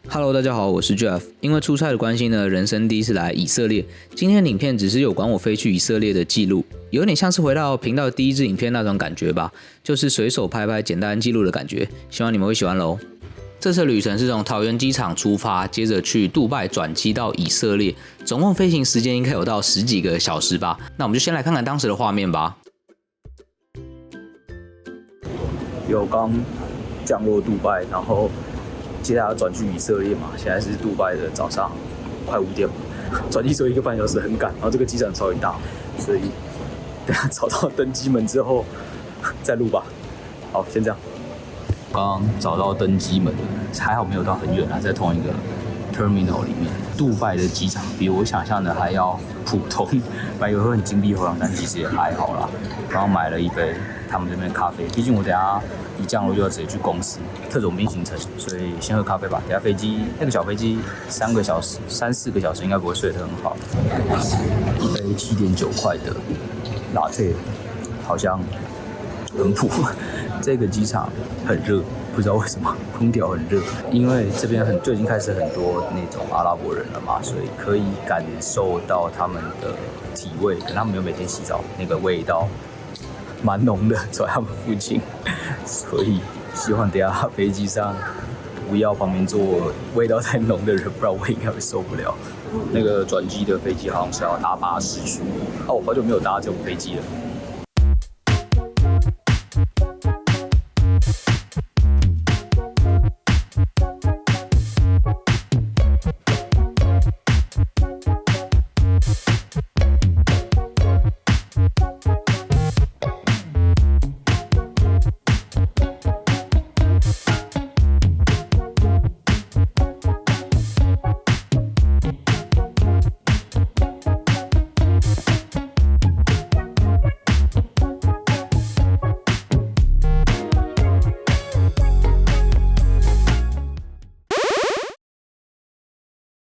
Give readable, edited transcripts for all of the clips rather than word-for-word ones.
Hello， 大家好，我是 Jeff。因为出差的关系呢，人生第一次来以色列。今天的影片只是有关我飞去以色列的记录，有点像是回到频道第一支影片那种感觉吧，就是随手拍拍简单记录的感觉。希望你们会喜欢喽。这次旅程是从桃园机场出发，接着去杜拜转机到以色列，总共飞行时间应该有到10几个小时吧。那我们就先来看看当时的画面吧。有刚降落杜拜，然后接下来转去以色列嘛。现在是杜拜的早上快5点，转机只有1个半小时，很赶。然后这个机场超级大，所以等下找到登机门之后再录吧。好，先这样。刚刚找到登机门，还好没有到很远啊，在同一个 terminal 里面。杜拜的机场比我想象的还要普通，本来以为会很金碧辉煌，但其实也还好啦。然后买了一杯他们这边的咖啡，毕竟我等下一降落就要直接去公司特种兵行程，所以先喝咖啡吧。等下飞机那个小飞机3个小时、3、4个小时应该不会睡得很好。一杯7.9块的latte，好像很普。这个机场很热，不知道为什么空调很热，因为这边就已经开始很多那种阿拉伯人了嘛，所以可以感受到他们的体味，可能他们没有每天洗澡，那个味道蛮浓的，走在他们附近，所以希望等下飞机上不要旁边坐味道太浓的人，不然我应该会受不了。那个转机的飞机好像是要搭巴士去，我好久没有搭这种飞机了。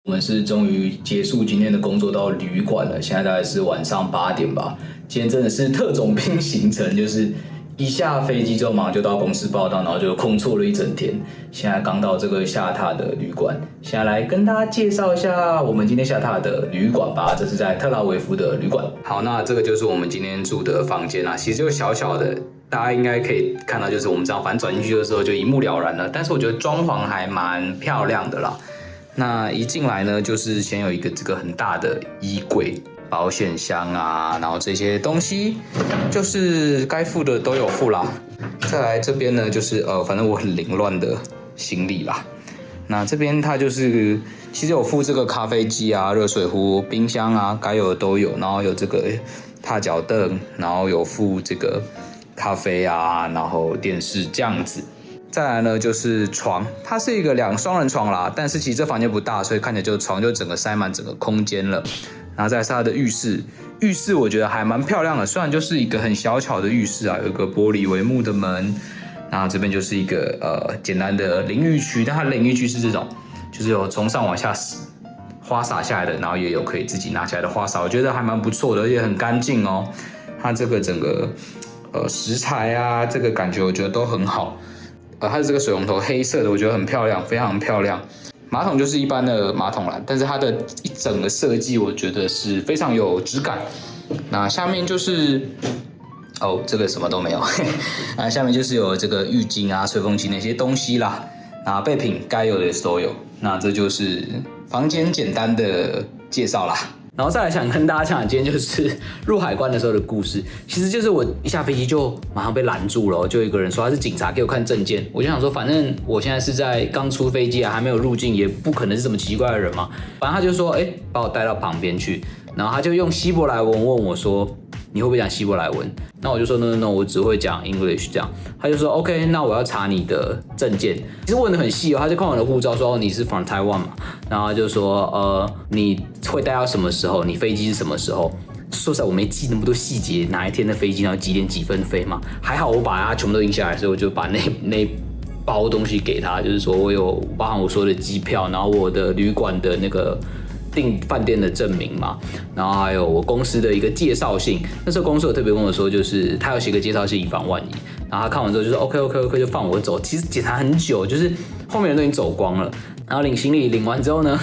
我们是终于结束今天的工作到旅馆了，现在大概是晚上8点吧。今天真的是特种兵行程，就是一下飞机之后马上就到公司报到，然后就空错了一整天。现在刚到这个下榻的旅馆，现在来跟大家介绍一下我们今天下榻的旅馆吧。这是在特拉维夫的旅馆。好，那这个就是我们今天住的房间啊，其实就小小的。大家应该可以看到，就是我们这样反正转进去的时候就一目了然了。但是我觉得装潢还蛮漂亮的啦。那一进来呢，就是先有一个这个很大的衣柜、保险箱啊，然后这些东西就是该付的都有付啦。再来这边呢，就是反正我很凌乱的行李啦。那这边它就是其实有附这个咖啡机啊、热水壶、冰箱啊，该有的都有。然后有这个踏脚凳，然后有附这个咖啡啊，然后电视这样子。再来呢就是床，它是一个双人床啦，但是其实这房间不大，所以看起来就床就整个塞满整个空间了。然后再来是它的浴室，浴室我觉得还蛮漂亮的，虽然就是一个很小巧的浴室啊，有一个玻璃帷幕的门，然后这边就是一个简单的淋浴区，但它的淋浴区是这种，就是有从上往下花洒下来的，然后也有可以自己拿起来的花洒，我觉得还蛮不错的，而且很干净哦。它这个整个食材啊，这个感觉我觉得都很好。它的这个水龙头黑色的，我觉得很漂亮，非常漂亮。马桶就是一般的马桶啦，但是它的一整个设计，我觉得是非常有质感。那下面就是这个什么都没有，那下面就是有这个浴巾啊、吹风机那些东西啦。那备品该有的也都有。那这就是房间简单的介绍啦。然后再来想跟大家讲，今天就是入海关的时候的故事。其实就是我一下飞机就马上被拦住了，就有一个人说他是警察，给我看证件。我就想说，反正我现在是在刚出飞机啊，还没有入境，也不可能是什么奇怪的人嘛。反正他就说，把我带到旁边去，然后他就用希伯来文问我说，你会不会讲希伯来文？那我就说 no， 我只会讲 English 这样。他就说 OK， 那我要查你的证件。其实问得很细哦，他就看我的护照说你是 from Taiwan 嘛，然后他就说你会待到什么时候？你飞机是什么时候？说实在我没记那么多细节，哪一天的飞机，然后几点几分飞嘛。还好我把它全部都印下来，所以我就把那包东西给他，就是说我有包含我所有的机票，然后我的旅馆的那个订饭店的证明嘛，然后还有我公司的一个介绍信。那时候公司有特别跟我说，就是他要写个介绍信以防万一。然后他看完之后就说 OK， 就放我走。其实检查很久，就是后面人都已经走光了。然后领行李领完之后呢，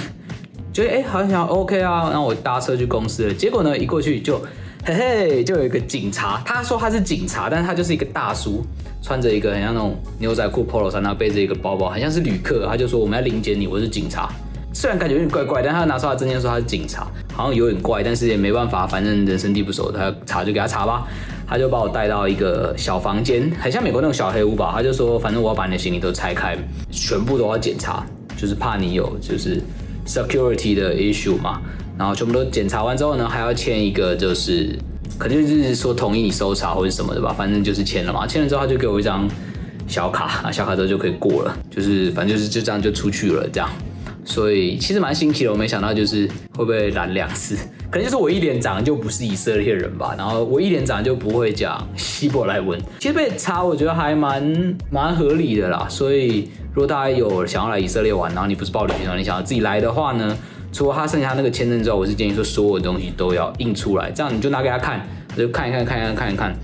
觉得好像 OK 啊，然后我搭车去公司了。结果呢，一过去就嘿嘿，就有一个警察，他说他是警察，但是他就是一个大叔，穿着一个很像那种牛仔裤 polo 衫，然后背着一个包包，很像是旅客。他就说我们要临检你，我是警察。虽然感觉有点怪怪，但他拿出他的证件说他是警察，好像有点怪，但是也没办法，反正人生地不熟，他查就给他查吧。他就把我带到一个小房间，很像美国那种小黑屋吧。他就说，反正我要把你的行李都拆开，全部都要检查，就是怕你有就是 security 的 issue 嘛。然后全部都检查完之后呢，还要签一个就是可能就是说同意你搜查或者什么的吧，反正就是签了嘛。签了之后他就给我一张小卡，小卡之后就可以过了，就是反正就这样就出去了这样。所以其实蛮新奇的，我没想到就是会不会染2次，可能就是我一脸长得就不是以色列人吧，然后我一脸长得就不会讲希伯来文。其实被查我觉得还蛮合理的啦，所以如果大家有想要来以色列玩，然后你不是报旅行团，你想要自己来的话呢，除了他剩下那个签证之后，我是建议说所有的东西都要印出来，这样你就拿给他看，就看一看，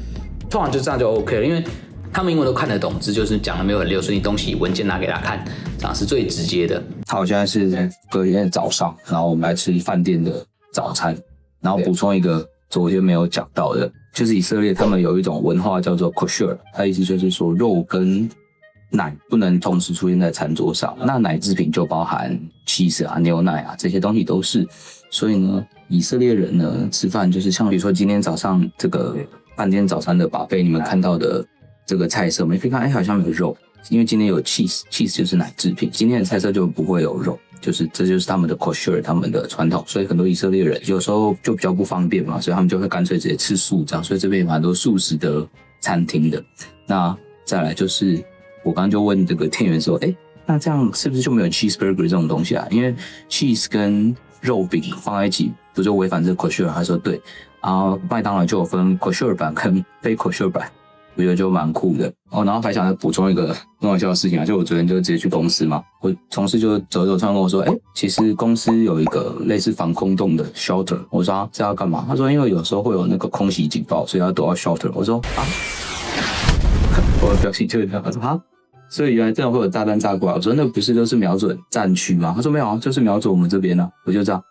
通常就这样就 OK 了，因为他们英文都看得懂，只就是讲的没有很溜，所以你东西文件拿给他看，这样是最直接的。好，现在是隔天的早上，然后我们来吃饭店的早餐，然后补充一个昨天没有讲到的，就是以色列他们有一种文化叫做 kosher， 它意思就是说肉跟奶不能同时出现在餐桌上，那奶制品就包含 cheese 啊、牛奶啊这些东西都是，所以呢，以色列人呢吃饭就是像比如说今天早上这个饭店早餐的 buffet， 你们看到的这个菜色，我们可以看，好像没有肉。因为今天有 cheese 就是奶制品，今天的菜色就不会有肉，这就是他们的 kosher， 他们的传统，所以很多以色列人有时候就比较不方便嘛，所以他们就会干脆直接吃素这样，所以这边有蛮多素食的餐厅的。那再来就是我刚刚就问这个店员说，那这样是不是就没有 cheeseburger 这种东西啊？因为 cheese 跟肉饼放在一起不就违反这个 kosher？ 他说对，然后麦当劳就有分 kosher 版跟非 kosher 版。我觉得就蛮酷的然后还想再补充一个很好笑的事情就我昨天就直接去公司嘛，我同事就走突然跟我说，其实公司有一个类似防空洞的 shelter。我说这要干嘛？他说因为有时候会有那个空袭警报，所以要躲到 shelter。我说我的表情就这样。他说所以原来这样会有炸弹炸过来。我说那不是就是瞄准战区吗？他说没有就是瞄准我们这边啊。我就这样。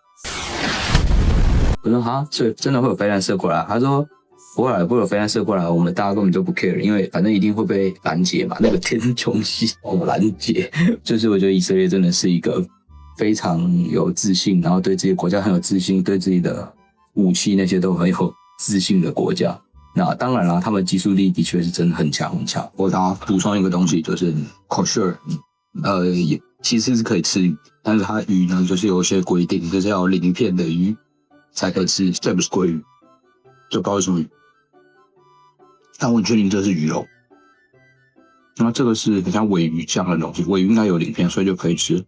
我说所以真的会有飞弹射过来？他说不会有飞弹射过来，我们大家根本就不 care， 因为反正一定会被拦截嘛，那个天穹系拦截。就是我觉得以色列真的是一个非常有自信，然后对自己的国家很有自信，对自己的武器那些都很有自信的国家。那当然啦，他们技术力的确是真的很强。我想要补充一个东西，就是 kosher， 其实是可以吃鱼，但是它鱼呢就是有一些规定，就是要有鳞片的鱼才可以吃，这不是鲑鱼，就不知道是什么鱼。但我很确定这是鱼肉，那这个是很像尾鱼这样的东西，尾鱼应该有鳞片，所以就可以吃。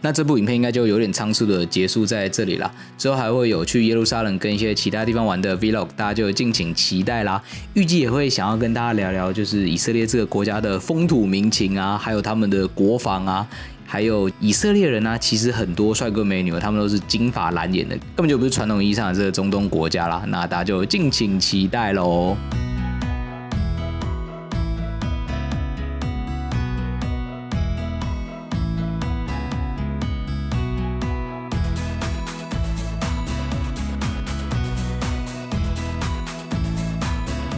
那这部影片应该就有点仓促的结束在这里啦，之后还会有去耶路撒冷跟一些其他地方玩的 vlog， 大家就敬请期待啦。预计也会想要跟大家聊聊，就是以色列这个国家的风土民情啊，还有他们的国防啊，还有以色列人啊，其实很多帅哥美女，他们都是金发蓝眼的，根本就不是传统意义上的这个中东国家啦。那大家就敬请期待咯。